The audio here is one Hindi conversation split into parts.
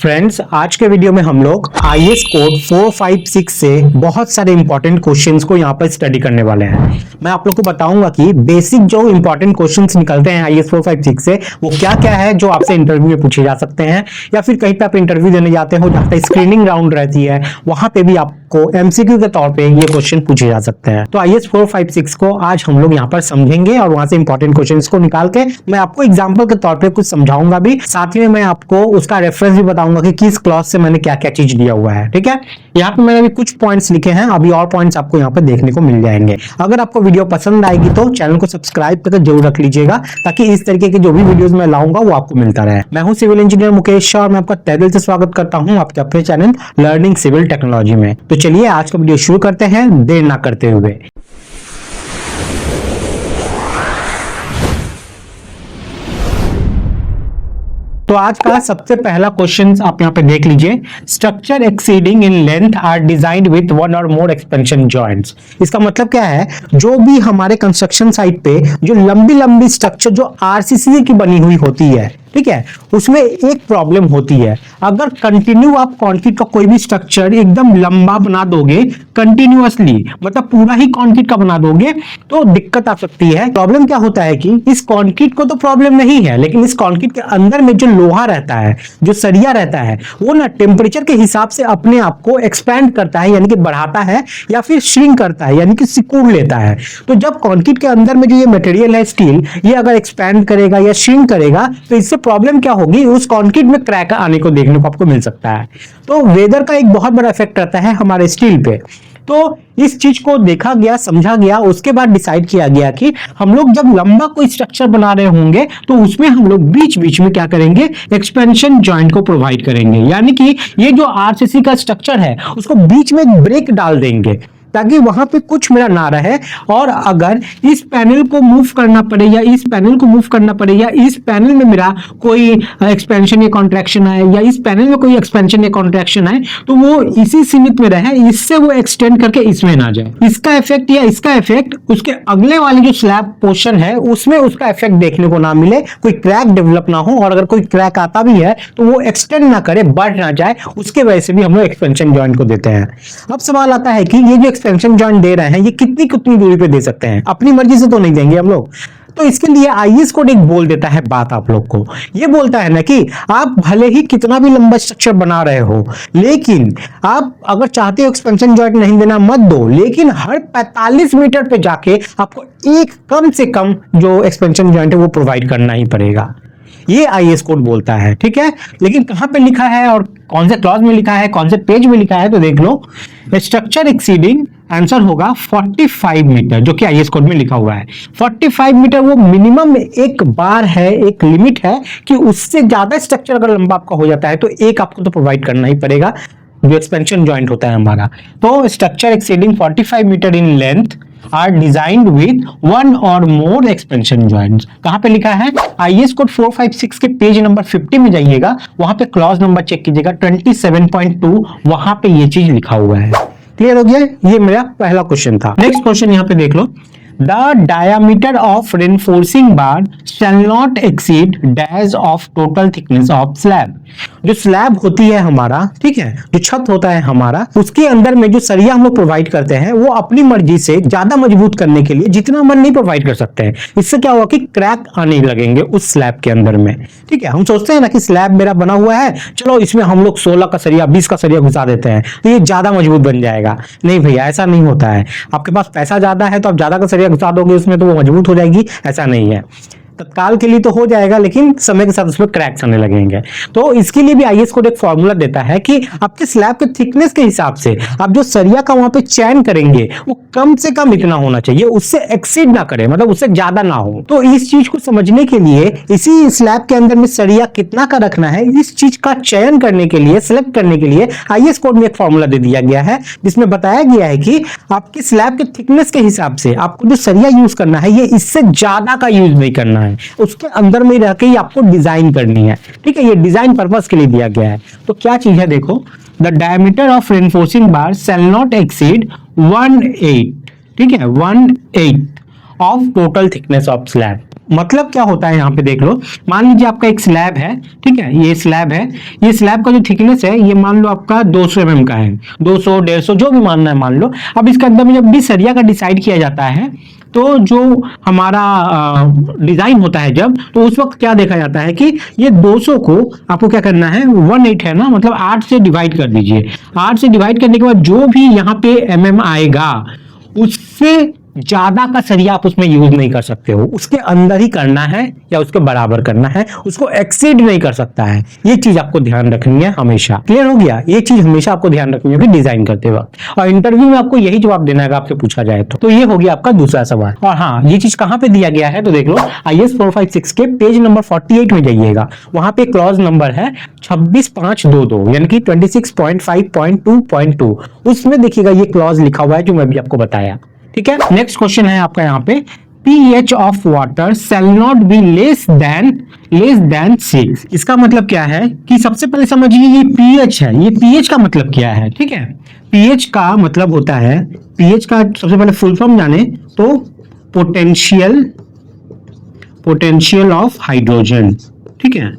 फ्रेंड्स, आज के वीडियो में हम लोग आईएएस कोड 456 से बहुत सारे इंपॉर्टेंट क्वेश्चंस को यहाँ पर स्टडी करने वाले हैं। मैं आप लोग को बताऊंगा कि बेसिक जो इंपॉर्टेंट क्वेश्चंस निकलते हैं आईएएस 456 से वो क्या क्या है जो आपसे इंटरव्यू में पूछे जा सकते हैं, या फिर कहीं पे आप इंटरव्यू देने जाते हो जहाँ पे स्क्रीनिंग राउंड रहती है वहां पे भी आपको एमसीक्यू के तौर पे ये क्वेश्चन पूछे जा सकते हैं। तो आईएएस 456 को आज हम लोग यहाँ पर समझेंगे और वहां से इंपॉर्टेंट क्वेश्चंस को निकाल के मैं आपको एग्जाम्पल के तौर पे कुछ समझाऊंगा भी, साथ में मैं आपको उसका रेफरेंस भी बताऊंगा कि किस क्लॉज से मैंने क्या क्या चीज दिया हुआ है। ठीक है, यहाँ पे मैंने भी कुछ पॉइंट्स लिखे हैं, अभी और पॉइंट्स आपको यहाँ पे देखने को मिल जाएंगे। अगर आपको वीडियो पसंद आएगी तो चैनल को सब्सक्राइब करके जरूर रख लीजिएगा ताकि इस तरीके के जो भी वीडियोस मैं लाऊंगा वो आपको मिलता रहे। मैं हूं सिविल इंजीनियर मुकेश शाह और मैं आपका तहे दिल से स्वागत करता हूं आपके अपने चैनल लर्निंग सिविल टेक्नोलॉजी में। तो चलिए आज का वीडियो शुरू करते हैं देर ना करते हुए। तो आज का सबसे पहला क्वेश्चन आप यहाँ पे देख लीजिए। Structure exceeding in length are designed with one or more expansion joints. इसका मतलब क्या है, जो भी हमारे कंस्ट्रक्शन साइट पे जो लंबी लंबी स्ट्रक्चर जो आरसीसी की बनी हुई होती है, ठीक है, उसमें एक प्रॉब्लम होती है। अगर कंटिन्यू आप कंक्रीट का कोई भी स्ट्रक्चर एकदम लंबा बना दोगे कंटिन्यूअसली, मतलब पूरा ही कंक्रीट का बना दोगे तो दिक्कत आ सकती है। प्रॉब्लम क्या होता है कि इस कंक्रीट को तो प्रॉब्लम नहीं है, लेकिन इस कंक्रीट के अंदर में जो लोहा रहता है, जो सरिया रहता है, वो ना टेम्परेचर के हिसाब से अपने आप को एक्सपैंड करता है, यानी कि बढ़ाता है, या फिर श्रिंक करता है, यानी कि सिकुड़ लेता है। तो जब कंक्रीट के अंदर में जो ये मटेरियल है स्टील, ये अगर एक्सपैंड करेगा या श्रिंक करेगा तो इससे प्रॉब्लम क्या होगी, उस कंक्रीट में क्रैक आने को देखने को आपको मिल सकता है। तो वेदर का एक बहुत बड़ा इफेक्ट रहता है हमारे स्टील पे। तो इस चीज को देखा गया, समझा गया, उसके बाद डिसाइड किया गया कि हम लोग जब लंबा कोई स्ट्रक्चर बना रहे होंगे तो उसमें हम लोग बीच बीच में क्या करेंगे, एक्सपेंशन जॉइंट को प्रोवाइड करेंगे। यानी कि ये जो आरसीसी का स्ट्रक्चर है उसको बीच में एक ब्रेक डाल देंगे ताकि वहां पे कुछ मेरा ना रहे, और अगर इस पैनल को मूव करना पड़े या इस पैनल को मूव करना पड़े या इस पैनल में मेरा कोई एक्सपेंशन या कॉन्ट्रैक्शन आए या इस पैनल में कोई एक्सपेंशन या कॉन्ट्रैक्शन आए तो वो इसी सीमित में रहे, इससे वो एक्सटेंड करके इसमें ना जाए। इसका इफेक्ट या इसका इफेक्ट उसके अगले वाले जो स्लैब पोर्शन है उसमें उसका इफेक्ट देखने को ना मिले, कोई क्रैक डेवलप ना हो, और अगर कोई क्रैक आता भी है तो वो एक्सटेंड ना करे, बढ़ ना जाए। उसके वजह से भी हम लोग एक्सपेंशन जॉइंट को देते हैं। अब सवाल आता है कि ये जो एक्सपेंशन जॉइंट दे रहे हैं ये कितनी कितनी दूरी पे दे सकते हैं, अपनी मर्जी से तो नहीं देंगे हम लोग। तो इसके लिए आईएएस कोड एक बोल देता है बात आप लोग को। ये बोलता है ना कि आप भले ही कितना भी लंबा स्ट्रक्चर बना रहे हो, लेकिन आप अगर चाहते हो एक्सपेंशन जॉइंट नहीं देना मत दो, लेकिन हर 45 मीटर पे जाके आपको एक कम से कम जो एक्सपेंशन जॉइंट है वो प्रोवाइड करना ही पड़ेगा। ये आईएएस कोड बोलता है, ठीक है। लेकिन कहां पे लिखा है और कौन से क्लॉज में लिखा है, कौन से पेज में लिखा है, तो देख लो। स्ट्रक्चर एक्सीडिंग, आंसर होगा 45 मीटर, जो कि आईएएस कोड में लिखा हुआ है। 45 मीटर वो मिनिमम एक बार है, एक लिमिट है कि उससे ज्यादा स्ट्रक्चर अगर लंबा आपका हो जाता है तो एक आपको तो प्रोवाइड करना ही पड़ेगा, जो एक्सपेंशन जॉइंट होता है हमारा। तो structure exceeding 45 meter in length are designed with one or more expansion joints. कहां पे लिखा है, आईएएस कोड 456 के पेज नंबर 50 में जाइएगा, वहां पे क्लॉज नंबर चेक कीजिएगा 27.2, वहां पे ये चीज लिखा हुआ है। क्लियर हो गया? ये मेरा पहला क्वेश्चन था। नेक्स्ट क्वेश्चन यहां पे देख लो। The diameter of reinforcing bar shall not exceed dash of total thickness of slab। जो स्लैब होती है हमारा, ठीक है, जो छत होता है हमारा, उसके अंदर में जो सरिया हम लोग प्रोवाइड करते हैं वो अपनी मर्जी से ज्यादा मजबूत करने के लिए जितना मन नहीं प्रोवाइड कर सकते हैं। इससे क्या होगा कि क्रैक आने लगेंगे उस स्लैब के अंदर में। ठीक है, हम सोचते हैं ना कि स्लैब मेरा बना हुआ है, चलो इसमें हम लोग 16 का सरिया 20 का सरिया घुसा देते हैं तो ये ज्यादा मजबूत बन जाएगा। नहीं भैया, ऐसा नहीं होता है। आपके पास पैसा ज्यादा है तो आप ज्यादा का सरिया घुसा दोगे उसमें तो वो मजबूत हो जाएगी, ऐसा नहीं है। तत्काल के लिए तो हो जाएगा, लेकिन समय के साथ उसमें क्रैक्स आने लगेंगे। तो इसके लिए भी आईएएस कोड एक फॉर्मूला देता है कि आपके स्लैब के थिकनेस के हिसाब से आप जो सरिया का वहां पे चयन करेंगे वो कम से कम इतना होना चाहिए, उससे एक्सीड ना करे, मतलब उससे ज्यादा ना हो। तो इस चीज को समझने के लिए, इसी स्लैब के अंदर में सरिया कितना का रखना है, इस चीज का चयन करने के लिए, सिलेक्ट करने के लिए आईएएस कोड में एक फॉर्मूला दे दिया गया है, जिसमें बताया गया है कि आपके स्लैब के थिकनेस के हिसाब से आपको जो सरिया यूज करना है ये इससे ज्यादा का यूज नहीं करना है, उसके अंदर में रह के ही आपको डिजाइन करनी है। ठीक है, ये डिजाइन पर्पस के लिए दिया गया है। तो क्या चीज है देखो, the diameter of reinforcing bar shall not exceed 1/8, ठीक है, 1/8 of total thickness of slab. मतलब क्या होता है यहाँ पे देख लो, मान लीजिए आपका एक स्लैब है, ठीक है, ये स्लैब है, ये स्लैब का जो थिकनेस है ये मान लो आपका 200 mm का है, 200 150 जो भी मानना है मान लो। अब इसके अंदर में जब भी सरिया का डिसाइड किया जाता है तो जो हमारा डिजाइन होता है जब, तो उस वक्त क्या देखा जाता है कि ये 200 को आपको क्या करना है, 1/8 है ना, मतलब 8 से डिवाइड कर दीजिए। 8 से डिवाइड करने के बाद जो भी यहाँ पे mm आएगा उससे ज्यादा का सरिया आप उसमें यूज नहीं कर सकते हो, उसके अंदर ही करना है या उसके बराबर करना है, उसको एक्सीड नहीं कर सकता है। ये चीज आपको ध्यान रखनी है हमेशा। क्लियर हो गया? ये चीज हमेशा आपको ध्यान रखनी होगी डिजाइन करते वक्त, और इंटरव्यू में आपको यही जवाब देना है आपसे पूछा जाए तो ये हो गया आपका दूसरा सवाल। और हाँ, ये चीज कहां पे दिया गया है तो देख लो, IAS 456 के पेज नंबर 48 में जाइएगा, वहां पे क्लॉज नंबर है 26522 यानी कि 26.5.2.2, उसमें देखिएगा ये क्लॉज लिखा हुआ है जो मैं भी आपको बताया। ठीक है, नेक्स्ट क्वेश्चन है आपका यहाँ पे, pH of water shall not be less than 6। इसका मतलब क्या है कि सबसे पहले समझिए ये pH है, ये pH का मतलब क्या है। ठीक है, pH का मतलब होता है, pH का सबसे पहले फुल फॉर्म जाने तो पोटेंशियल ऑफ हाइड्रोजन। ठीक है,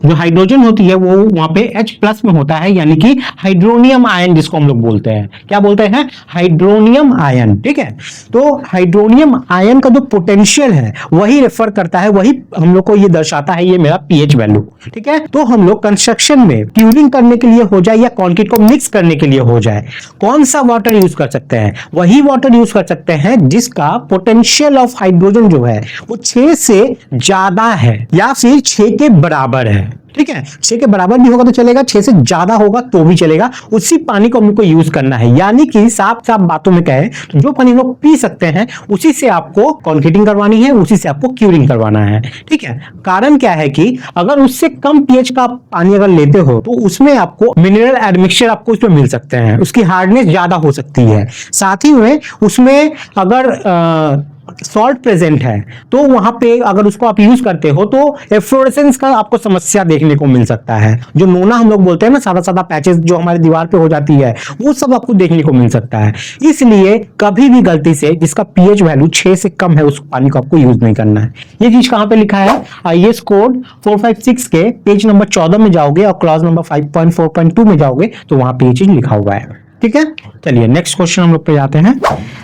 जो हाइड्रोजन होती है वो वहां पे H+ में होता है, यानी कि हाइड्रोनियम आयन जिसको हम लोग बोलते हैं, क्या बोलते हैं, हाइड्रोनियम आयन। ठीक है, तो हाइड्रोनियम आयन का जो पोटेंशियल है वही रेफर करता है, वही हम लोग को ये दर्शाता है, ये मेरा pH वैल्यू। ठीक है, तो हम लोग कंस्ट्रक्शन में ट्यूनिंग करने के लिए हो जाए या कंक्रीट को मिक्स करने के लिए हो जाए, कौन सा वाटर यूज कर सकते हैं, वही वाटर यूज कर सकते हैं जिसका पोटेंशियल ऑफ हाइड्रोजन जो है वो 6 से ज्यादा है या फिर 6 के बराबर है। ठीक है, 6 के बराबर भी होगा तो चलेगा, 6 से ज्यादा होगा तो भी चलेगा, उसी पानी को हमको यूज करना है। यानी कि साफ साफ बातों में कहे तो जो पानी लोग पी सकते हैं उसी से आपको कंक्रीटिंग करवानी है, उसी से आपको क्यूरिंग करवाना है। ठीक है, कारण क्या है कि अगर उससे कम pH का पानी अगर लेते हो तो उसमें आपको मिनरल एडमिक्सचर आपको उसमें मिल सकते हैं, उसकी हार्डनेस ज्यादा हो सकती है, साथ ही में उसमें अगर सॉल्ट प्रेजेंट है तो वहां पे अगर उसको आप यूज करते हो तो एफ्लोरेसेंस का आपको समस्या देखने को मिल सकता है, जो नोना हम लोग बोलते हैं ना, सादा सादा पैचेस जो हमारे दीवार पे हो जाती है, वो सब आपको देखने को मिल सकता है। इसलिए कभी भी गलती से जिसका pH वैल्यू 6 से कम है उस पानी को आपको यूज नहीं करना है। ये चीज कहां पे लिखा है, IAS कोड 456 के पेज नंबर 14 में जाओगे और क्लॉज नंबर 5.4.2 में जाओगे तो वहां पे ये चीज लिखा हुआ है। ठीक है, चलिए नेक्स्ट क्वेश्चन हम लोग पे जाते हैं।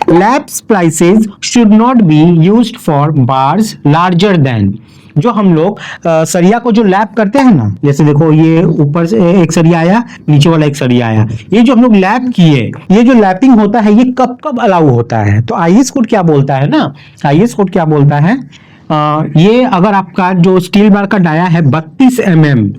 Lap splices should not be used for bars larger than, जो हम लोग सरिया को जो लैप करते हैं ना, जैसे देखो ये ऊपर से एक सरिया आया, नीचे वाला एक सरिया आया, ये जो हम लोग लैप किए, ये जो लैपिंग होता है ये कब कब अलाउ होता है, तो IAS कोड क्या बोलता है ना, IAS कोड क्या बोलता है, ये अगर आपका जो स्टील बार का डाया है 32 mm,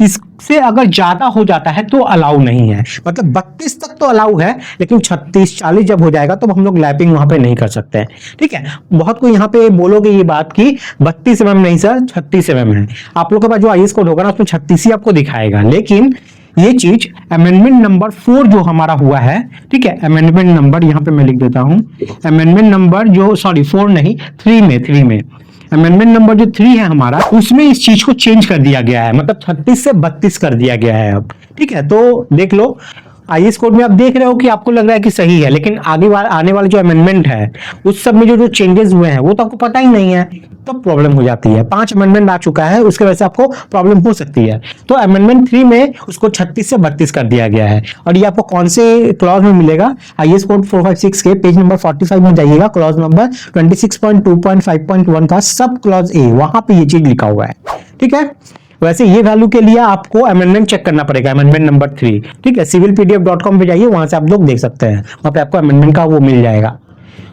इससे अगर ज्यादा हो जाता है तो अलाउ नहीं है, मतलब 32 तक तो अलाउ है, लेकिन 36 40 जब हो जाएगा तो हम लोग लैपिंग वहां पे नहीं कर सकते हैं। ठीक है, बहुत कोई यहाँ पे बोलोगे ये बात कि 32 mm नहीं सर 36 mm है, आप लोग के पास जो IAS कोड होगा ना उसमें 36 ही आपको दिखाएगा, लेकिन ये चीज अमेंडमेंट नंबर 4 जो हमारा हुआ है, ठीक है, अमेंडमेंट नंबर यहाँ पे मैं लिख देता हूँ, अमेंडमेंट नंबर जो 4 नहीं 3 में अमेंडमेंट नंबर जो 3 है हमारा, उसमें इस चीज को चेंज कर दिया गया है, मतलब 36 से 32 कर दिया गया है अब। ठीक है, तो देख लो IAS कोड में आप देख रहे हो कि आपको लग रहा है कि सही है, लेकिन आने वाले जो अमेंडमेंट है उस सब में जो चेंजेस हुए हैं वो तो आपको पता ही नहीं है, तो प्रॉब्लम हो जाती है। 5 अमेंडमेंट आ चुका है, उसके वजह से आपको प्रॉब्लम हो सकती है। तो अमेंडमेंट 3 में उसको 36 से 32 कर दिया गया है, और ये आपको कौन से क्लॉज में मिलेगा, IAS कोड 456 के पेज नंबर 45 में जाइएगा, क्लॉज नंबर 26.2.5.1 का सब क्लॉज A, वहां पे ये चीज लिखा हुआ है। ठीक है, वैसे ये वैल्यू के लिए आपको अमेंडमेंट चेक करना पड़ेगा, अमेंडमेंट नंबर 3। ठीक है, civilpdf.com पे जाइए, वहां से आप लोग देख सकते हैं, वहां पे आपको अमेंडमेंट का वो मिल जाएगा।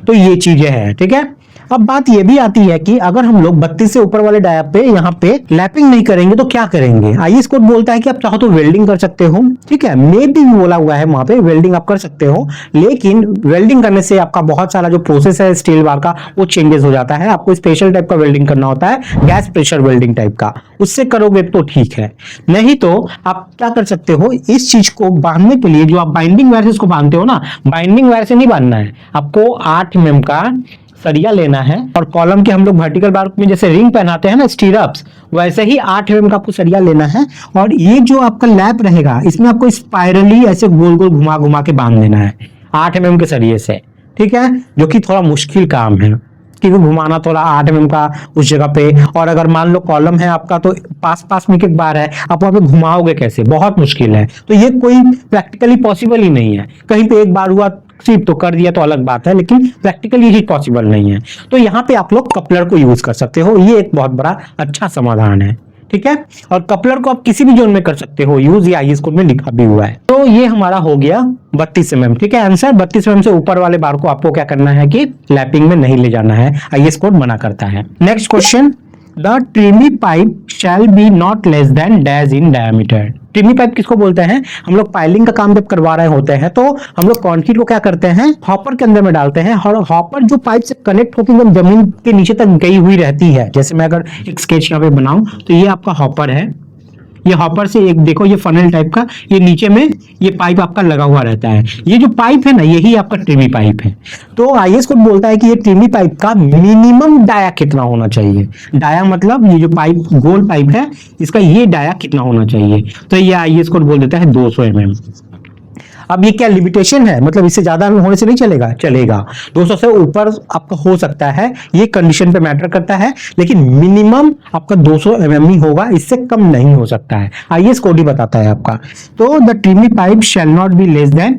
तो ये चीजें हैं। ठीक है, अब बात ये भी आती है कि अगर हम लोग 32 से ऊपर वाले डाया पे यहाँ पे लैपिंग नहीं करेंगे तो क्या करेंगे, IAS कोड बोलता है कि आप चाहो तो वेल्डिंग कर सकते हो। ठीक है, मे भी बोला हुआ है वहां पे वेल्डिंग आप कर सकते हो, लेकिन वेल्डिंग करने से आपका बहुत सारा जो प्रोसेस है स्टील बार का वो चेंजेस हो जाता है, आपको स्पेशल टाइप का वेल्डिंग करना होता है, गैस प्रेशर वेल्डिंग टाइप का, उससे करोगे तो ठीक है, नहीं तो आप क्या कर सकते हो, इस चीज को बांधने के लिए जो आप बाइंडिंग वायर से इसको बांधते हो ना, बाइंडिंग वायर से नहीं बांधना है, आपको 8 mm का सरिया लेना है, और कॉलम के हम लोग वर्टिकल बार में जैसे रिंग पहनाते हैं ना स्टीरअप्स, वैसे ही 8 mm का आपको सरिया लेना है, और ये जो आपका लैप रहेगा इसमें आपको स्पाइरली ऐसे गोल गोल घुमा घुमा के बांध देना है 8 mm के सरिये से। ठीक है, जो कि थोड़ा मुश्किल काम है, क्योंकि घुमाना थोड़ा 8 mm का उस जगह पे, और अगर मान लो कॉलम है आपका तो पास में एक बार है, आप वहां पे घुमाओगे कैसे, बहुत मुश्किल है। तो ये कोई प्रैक्टिकली पॉसिबल ही नहीं है। कहीं पे एक बार हुआ सिर्फ तो कर दिया तो अलग बात है, लेकिन प्रैक्टिकली ये पॉसिबल नहीं है। तो यहाँ पे आप लोग कपलर को यूज कर सकते हो, ये एक बहुत बड़ा अच्छा समाधान है, ठीक है। और कपलर को आप किसी भी जोन में कर सकते हो यूज, ये आईएस कोड में लिखा भी हुआ है। तो ये हमारा हो गया 32 mm, ठीक है। आंसर 32 mm से ऊपर वाले बार को आपको क्या करना है कि लैपिंग में नहीं ले जाना है, आईएस कोड मना करता है। Next question, the tremie pipe shall be not less than dash in diameter. Tremie pipe किसको बोलते हैं? हम लोग पाइलिंग का काम जब करवा रहे होते हैं तो हम लोग कंक्रीट को क्या करते हैं, हॉपर के अंदर में डालते हैं, और हॉपर जो पाइप से कनेक्ट होकर एकदम जमीन के नीचे तक गई हुई रहती है। जैसे मैं अगर एक स्केच यहाँ पे बनाऊं तो ये आपका हॉपर है, ये हॉपर से एक देखो ये फनल टाइप का, ये नीचे में ये पाइप आपका लगा हुआ रहता है। ये जो पाइप है ना, यही आपका ट्रिमी पाइप है। तो आईएस कोड बोलता है कि ये ट्रिमी पाइप का मिनिमम डाया कितना होना चाहिए। डाया मतलब ये जो पाइप गोल पाइप है, इसका ये डाया कितना होना चाहिए। तो ये आईएस कोड बोल देता है 200 mm। अब ये क्या लिमिटेशन है, मतलब इससे ज्यादा होने से नहीं चलेगा, चलेगा। 200 से ऊपर आपका हो सकता है, ये कंडीशन पे मैटर करता है, लेकिन मिनिमम आपका 200 mm ही होगा, इससे कम नहीं हो सकता है। आईएस कोड ही बताता है आपका। तो the tremie pipe shall not be less than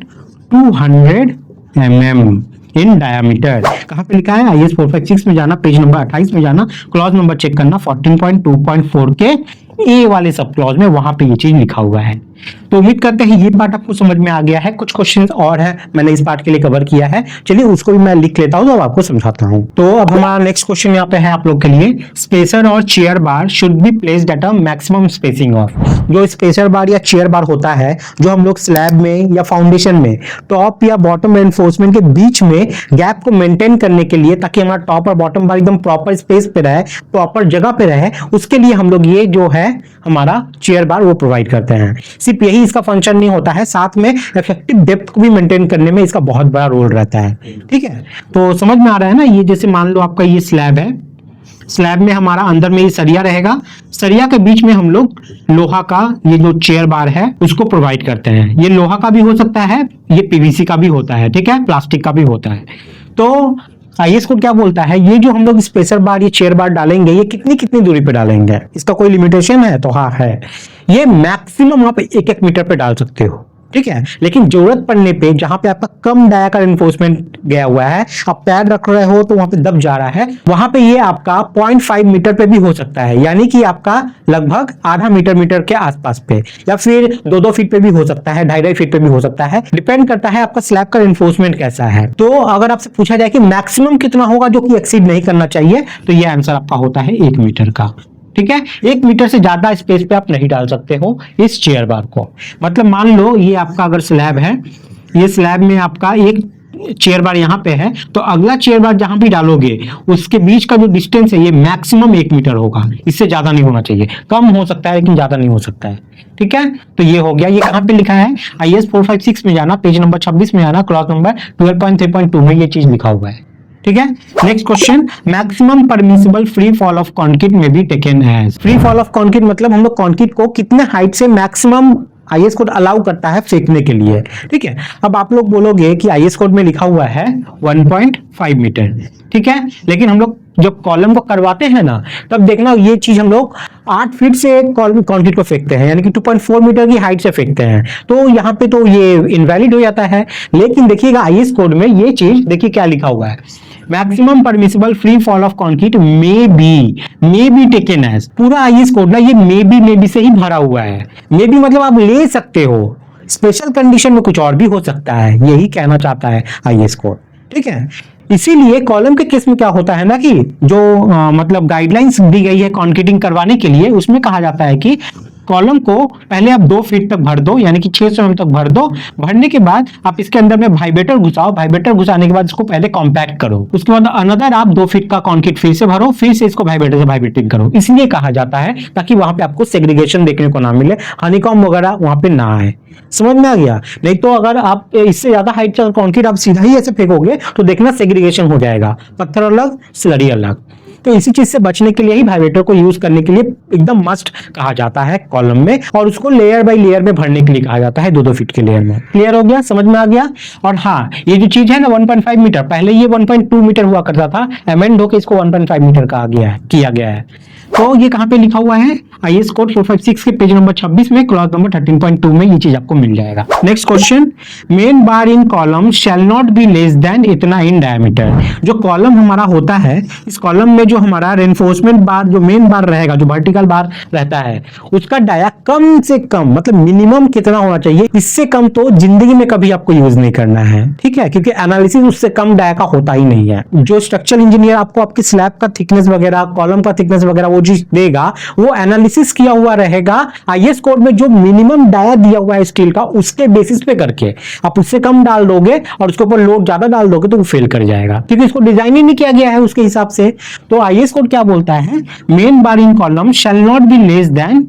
200 mm in diameter. कहां पे लिखा है? आईएस 456 में जाना, पेज नंबर 28 में जाना, क्लॉज नंबर चेक करना 14.2.4 के ए वाले सब क्लॉज में, वहां पे ये चीज लिखा हुआ है। तो उम्मीद करते हैं ये पार्ट आपको समझ में आ गया है। कुछ क्वेश्चंस और है मैंने इस पार्ट के लिए कवर किया है, चलिए उसको भी मैं लिख लेता हूं तो आपको समझाता हूं। तो अब हमारा नेक्स्ट क्वेश्चन यहाँ पे है आप लोग के लिए, स्पेसर और chair bar should be placed at a maximum spacing of. जो स्पेसर बार या चेयर बार होता है, जो हम लोग स्लैब में या फाउंडेशन में टॉप या बॉटम रेनफोर्समेंट के बीच में गैप को मेंटेन करने के लिए, ताकि हमारा टॉप और बॉटम बार एकदम प्रॉपर स्पेस पे रहे, प्रॉपर जगह पे रहे, उसके लिए हम लोग ये जो है हमारा चेयर बार वो प्रोवाइड करते हैं। सिर्फ यही इसका फंक्शन नहीं होता है, साथ में इफेक्टिव डेप्थ को भी मेंटेन करने में इसका बहुत बड़ा रोल रहता है, ठीक है। तो समझ में आ रहा है ना। ये जैसे मान लो आपका ये स्लैब है, स्लैब में हमारा अंदर में ये सरिया रहेगा, सरिया के बीच में हम लोग लोहा का ये जो चेयर बार है उसको प्रोवाइड करते हैं। ये लोहा का भी हो सकता है, ये पीवीसी का भी होता है, ठीक है, प्लास्टिक का भी होता है। तो आईएस कोड क्या बोलता है, ये जो हम लोग स्पेसर बार, ये चेयर बार डालेंगे, ये कितनी कितनी दूरी पे डालेंगे, इसका कोई लिमिटेशन है? तो हाँ है, ये मैक्सिमम आप 1-1 मीटर पे डाल सकते हो, ठीक है। लेकिन जरूरत पड़ने पे, जहां पे आपका कम डाया का रेनफोर्समेंट गया हुआ है, आप पैर रख रहे हो तो वहां पे दब जा रहा है, वहां पे ये आपका 0.5 मीटर पे भी हो सकता है, यानी कि आपका लगभग आधा मीटर के आसपास पे, या फिर 2-2 फीट पे भी हो सकता है, 2.5 फीट पे भी हो सकता है, डिपेंड करता है आपका स्लैब का रेनफोर्समेंट कैसा है। तो अगर आपसे पूछा जाए कि मैक्सिमम कितना होगा जो कि एक्सीड नहीं करना चाहिए, तो ये आंसर आपका होता है 1 मीटर का, ठीक है। 1 मीटर से ज्यादा स्पेस पे आप नहीं डाल सकते हो इस चेयर बार को। मतलब मान लो ये आपका अगर स्लैब है, ये स्लैब में आपका एक चेयर बार यहाँ पे है, तो अगला चेयर बार जहां भी डालोगे उसके बीच का जो डिस्टेंस है ये मैक्सिमम 1 मीटर होगा, इससे ज्यादा नहीं होना चाहिए। कम हो सकता है लेकिन ज्यादा नहीं हो सकता है, ठीक है। तो ये हो गया। ये कहां पे लिखा है? आईएस 456 में जाना, पेज नंबर 26 में जाना, क्लॉज नंबर 12.3.2 में ये चीज लिखा हुआ है, ठीक है। Next question, maximum permissible free fall of concrete may be taken as. Free fall of concrete मतलब हम लोग कंक्रीट को कितने हाइट से मैक्सिमम आईएस कोड अलाउ करता है फेंकने के लिए, ठीक है। अब आप लोग बोलोगे कि आईएस कोड में लिखा हुआ है 1.5 मीटर, ठीक है, लेकिन हम लोग जब कॉलम को करवाते हैं ना, तब देखना ये चीज हम लोग 8 फीट से कंक्रीट को फेंकते हैं, यानी कि 2.4 मीटर की हाइट से फेंकते हैं, तो यहाँ पे तो ये इनवैलिड हो जाता है। लेकिन देखिएगा आईएस कोड में ये चीज देखिए क्या लिखा हुआ है, maximum permissible free fall of concrete may be taken as. पूरा आईएस कोड ना ये मे बी से ही भरा हुआ है। मे बी मतलब आप ले सकते हो, स्पेशल कंडीशन में कुछ और भी हो सकता है, यही कहना चाहता है आईएस कोड, ठीक है। इसीलिए कॉलम के केस में क्या होता है ना कि जो मतलब गाइडलाइंस दी गई है कंक्रीटिंग करवाने के लिए, उसमें कहा जाता है कि कॉलम को पहले आप 2 फीट तक भर दो, यानी कि 600 mm तक भर दो। भरने के बाद आप इसके अंदर में वाइब्रेटर घुसाओ, वाइब्रेटर घुसाने के बाद इसको पहले कॉम्पैक्ट करो, उसके बाद अनदर आप 2 फीट का कंक्रीट फिर से भरो, फिर से इसको वाइब्रेटर से वाइब्रेटिंग करो। इसलिए कहा जाता है ताकि वहां पे आपको सेग्रीगेशन देखने को ना मिले, हनीकॉम्ब वगैरह वहां पे ना आए। समझ में आ गया? नहीं तो अगर आप इससे ज्यादा हाइट का कंक्रीट आप सीधा ही ऐसे फेंकोगे तो देखना सेग्रीगेशन हो जाएगा, पत्थर अलग स्लरी अलग। तो इसी चीज से बचने के लिए ही वाइब्रेटर को यूज करने के लिए एकदम मस्ट कहा जाता है कॉलम में, और उसको लेयर बाय लेयर में भरने के लिए कहा जाता है, 2-2 फीट के लेयर में। क्लियर हो गया, समझ में आ गया। और हाँ, ये जो चीज है ना 1.5 मीटर, पहले ये 1.2 मीटर हुआ करता था, अमेंड होकर इसको 1.5 मीटर किया गया है। तो ये कहां पे लिखा हुआ है? आईएस कोड 456 के पेज नंबर 26 में क्लॉज नंबर 13.2 में ये चीज आपको मिल जाएगा। Next question, main bar in column shell not be less then इतना इन डायमीटर। जो कॉलम हमारा होता है, इस कॉलम में जो हमारा रेनफोर्समेंट बार, जो मेन बार रहेगा, जो वर्टिकल बार रहता है, उसका डाया कम से कम मतलब मिनिमम कितना होना चाहिए, इससे कम तो जिंदगी में कभी आपको यूज नहीं करना है, ठीक है, क्योंकि एनालिसिस उससे कम डाया का होता ही नहीं है। जो स्ट्रक्चरल इंजीनियर आपको आपकी स्लैब का थिकनेस वगैरह, कॉलम का थिकनेस वगैरह वो चीज देगा, वो एनालिसिस किया हुआ रहेगा आईएस कोड में जो मिनिमम डाया दिया हुआ है स्टील का, उसके बेसिस पे करके। आप उससे कम डाल दोगे और उसके ऊपर लोड ज्यादा डाल दोगे तो वो फेल कर जाएगा, क्योंकि इसको डिजाइन ही नहीं किया गया है उसके हिसाब से। तो आईएस कोड क्या बोलता है? Main bar in column shell not be less then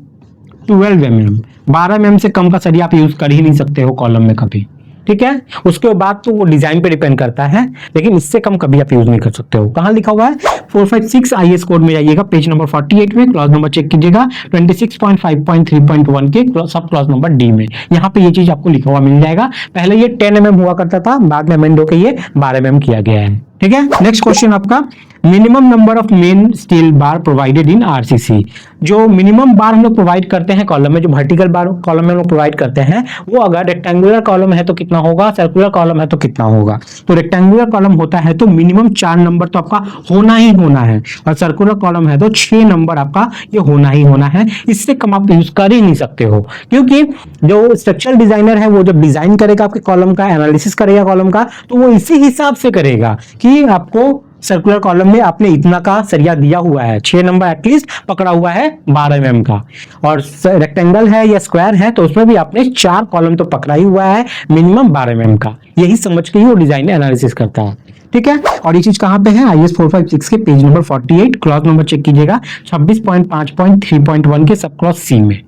12 mm। 12 mm से कम का सरिया आप यूज कर ही नहीं सकते हो कॉलम में कभी, ठीक है। उसके बाद तो वो डिजाइन पे डिपेंड करता है, लेकिन इससे कम कभी आप यूज नहीं कर सकते हो। कहां लिखा हुआ है? 456 आईएस कोड में जाइएगा, पेज नंबर 48 में क्लॉज नंबर चेक कीजिएगा, 26.5.3.1 के सब क्लॉज नंबर डी में। यहाँ पे ये चीज आपको लिखा हुआ मिल जाएगा। पहले ये 10 mm हुआ करता था, बाद में अमेंड होकर ये 12 mm किया गया है, ठीक है। नेक्स्ट क्वेश्चन आपका, minimum number of main steel bar provided in RCC. जो मिनिमम बार हम लोग प्रोवाइड करते हैं कॉलम में, जो वर्टिकल बार कॉलम में हम लोग प्रोवाइड करते हैं, वो अगर रेक्टेंगुलर कॉलम है तो कितना होगा, सर्कुलर कॉलम है तो कितना होगा। तो रेक्टेंगुलर कॉलम होता है तो मिनिमम 4 नंबर तो आपका होना ही होना है, और सर्कुलर कॉलम है तो 6 नंबर आपका ये होना ही होना है। इससे कम आप यूज कर ही नहीं सकते हो, क्योंकि जो स्ट्रक्चरल डिजाइनर है वो जब डिजाइन करेगा आपके कॉलम का, एनालिसिस करेगा कॉलम का, तो वो इसी हिसाब से करेगा कि आपको सर्कुलर कॉलम में आपने इतना का सरिया दिया हुआ है, 6 नंबर एटलीस्ट पकड़ा हुआ है 12 mm का, और रेक्टेंगल है या स्क्वायर है तो उसमें भी आपने 4 कॉलम तो पकड़ा ही हुआ है मिनिमम 12 mm का। यही समझ के ही वो डिजाइन एनालिसिस करता है, ठीक है। और ये चीज कहां पे है? आईएस 456 के page number 48 clause number check कीजिएगा, 26.5.3.1 के सब क्लॉज सी में,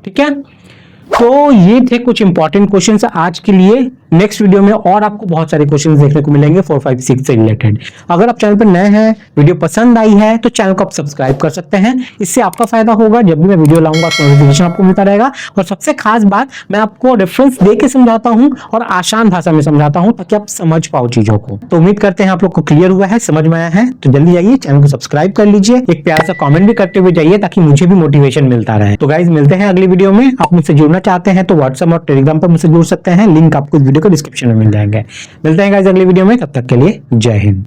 ठीक है। तो ये थे कुछ इंपॉर्टेंट क्वेश्चंस आज के लिए। नेक्स्ट वीडियो में और आपको बहुत सारे क्वेश्चंस देखने को मिलेंगे 456 से रिलेटेड। अगर आप चैनल पर नए हैं, वीडियो पसंद आई है तो चैनल को आप सब्सक्राइब कर सकते हैं। इससे आपका फायदा होगा, जब भी मैं वीडियो लाऊंगा तो नोटिफिकेशन आपको मिलता रहेगा। और सबसे खास बात, मैं आपको रेफरेंस दे के समझाता हूं और आसान भाषा में समझाता हूं ताकि आप समझ पाओ चीजों को। तो उम्मीद करते हैं आप लोग को क्लियर हुआ है, समझ में आया है। तो जल्दी आइए चैनल को सब्सक्राइब कर लीजिए, एक प्यारा सा कॉमेंट भी करते हुए जाइए ताकि मुझे भी मोटिवेशन मिलता रहे। तो गाइज मिलते हैं अगली वीडियो में। आप मुझसे जुड़ना चाहते हैं तो व्हाट्सएप और टेलीग्राम पर मुझसे जुड़ सकते हैं, लिंक आपको इस वीडियो को डिस्क्रिप्शन में मिल जाएंगे। मिलते हैं गाइस अगली वीडियो में, तब तक के लिए जय हिंद।